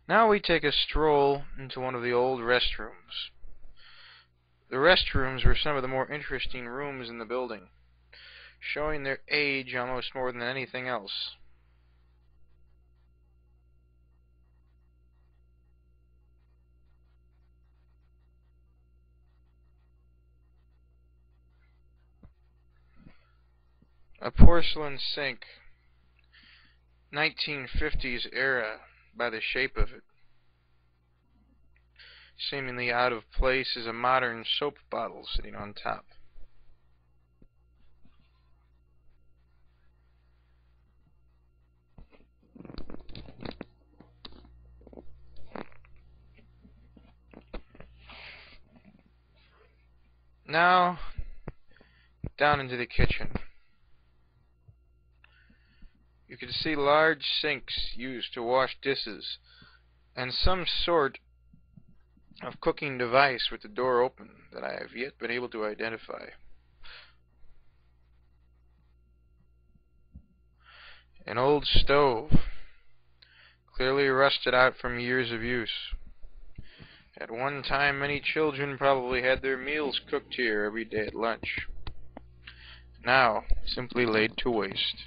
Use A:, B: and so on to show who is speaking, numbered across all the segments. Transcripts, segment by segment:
A: Now we take a stroll into one of the old restrooms. The restrooms were some of the more interesting rooms in the building, showing their age almost more than anything else. A porcelain sink, 1950s era by the shape of it. Seemingly out of place is a modern soap bottle sitting on top. Now, down into the kitchen. You can see large sinks used to wash dishes, and some sort of cooking device with the door open that I have yet been able to identify. An old stove, clearly rusted out from years of use. At one time, many children probably had their meals cooked here every day at lunch. Now, simply laid to waste.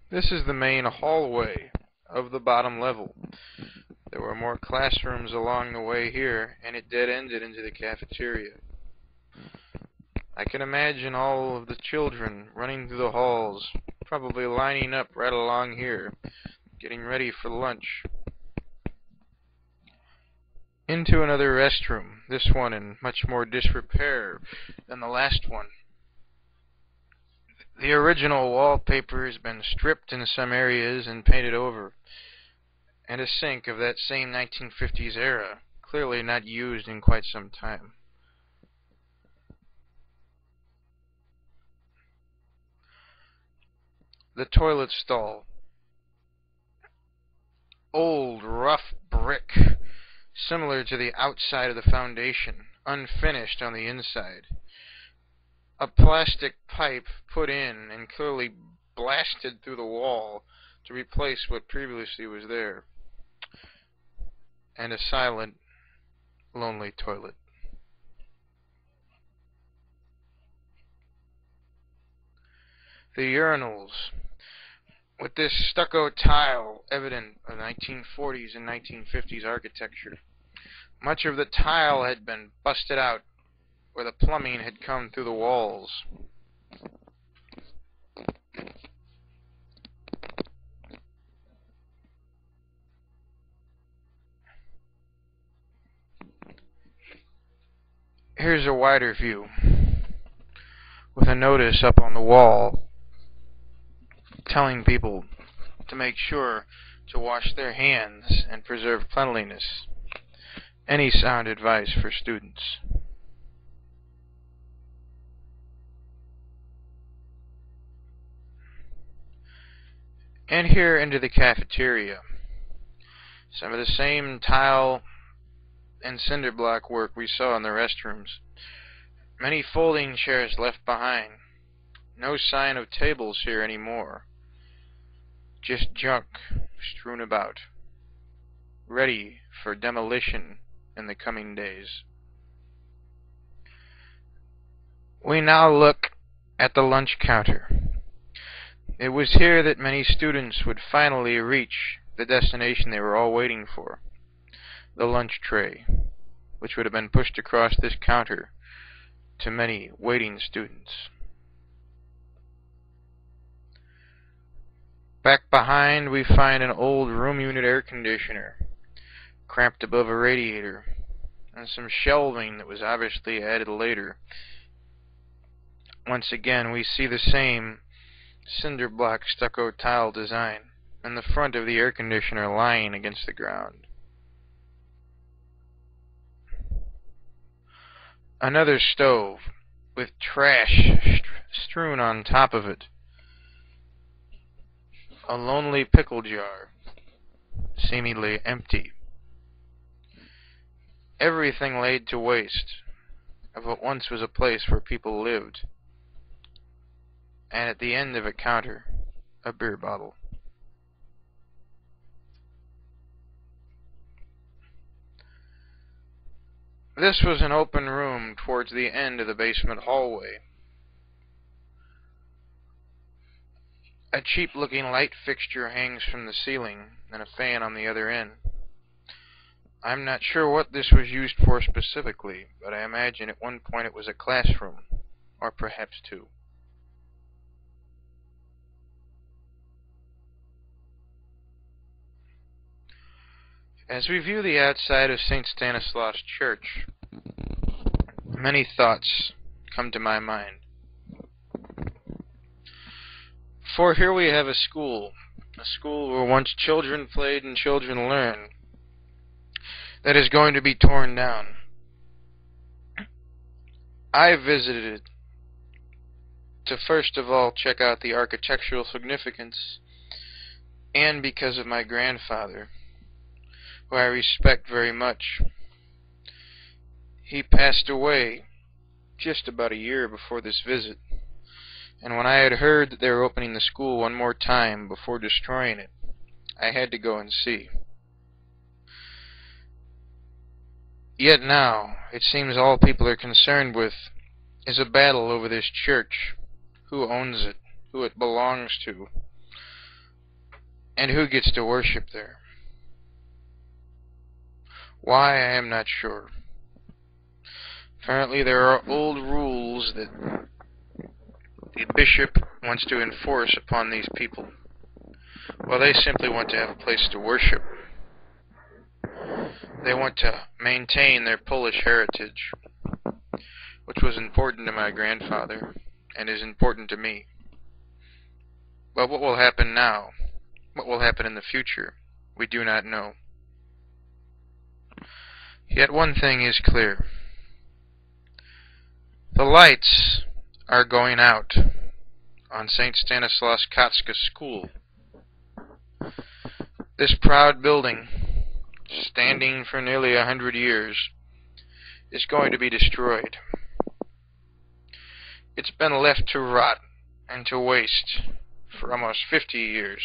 A: This is the main hallway of the bottom level. There were more classrooms along the way here, and it dead-ended into the cafeteria. I can imagine all of the children running through the halls, probably lining up right along here, getting ready for lunch. Into another restroom, this one in much more disrepair than the last one. The original wallpaper has been stripped in some areas and painted over, and a sink of that same 1950s era, clearly not used in quite some time. The toilet stall. Old, rough brick, similar to the outside of the foundation, unfinished on the inside. A plastic pipe put in and clearly blasted through the wall to replace what previously was there. And a silent, lonely toilet. The urinals, with this stucco tile evident of 1940s and 1950s architecture. Much of the tile had been busted out where the plumbing had come through the walls. Here's a wider view, with a notice up on the wall telling people to make sure to wash their hands and preserve cleanliness. Any sound advice for students. And here into the cafeteria. Some of the same tile and cinder block work we saw in the restrooms. Many folding chairs left behind. No sign of tables here anymore. Just junk strewn about, ready for demolition in the coming days. We now look at the lunch counter. It was here that many students would finally reach the destination they were all waiting for, the lunch tray, which would have been pushed across this counter to many waiting students. Back behind, we find an old room unit air conditioner, cramped above a radiator, and some shelving that was obviously added later. Once again, we see the same cinder block stucco tile design, and the front of the air conditioner lying against the ground. Another stove, with trash strewn on top of it. A lonely pickle jar, seemingly empty. Everything laid to waste, of what once was a place where people lived, and at the end of a counter, a beer bottle. This was an open room towards the end of the basement hallway. A cheap-looking light fixture hangs from the ceiling, and a fan on the other end. I'm not sure what this was used for specifically, but I imagine at one point it was a classroom, or perhaps two. As we view the outside of St. Stanislaus Church, many thoughts come to my mind. For here we have a school where once children played and children learned, that is going to be torn down. I visited it to first of all check out the architectural significance, and because of my grandfather, who I respect very much. He passed away just about a year before this visit, and when I had heard that they were opening the school one more time before destroying it, I had to go and see. Yet now, it seems all people are concerned with is a battle over this church, who owns it, who it belongs to, and who gets to worship there. Why, I am not sure. Apparently there are old rules that the bishop wants to enforce upon these people. Well, they simply want to have a place to worship. They want to maintain their Polish heritage, which was important to my grandfather, and is important to me. But what will happen now? What will happen in the future? We do not know. Yet one thing is clear. The lights are going out on St. Stanislaus Kotska School. This proud building, standing for nearly 100 years, is going to be destroyed. It's been left to rot and to waste for almost 50 years.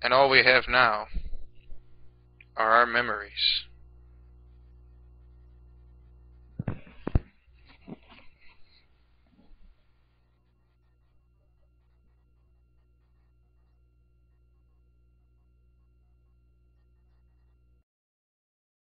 A: And all we have now are our memories.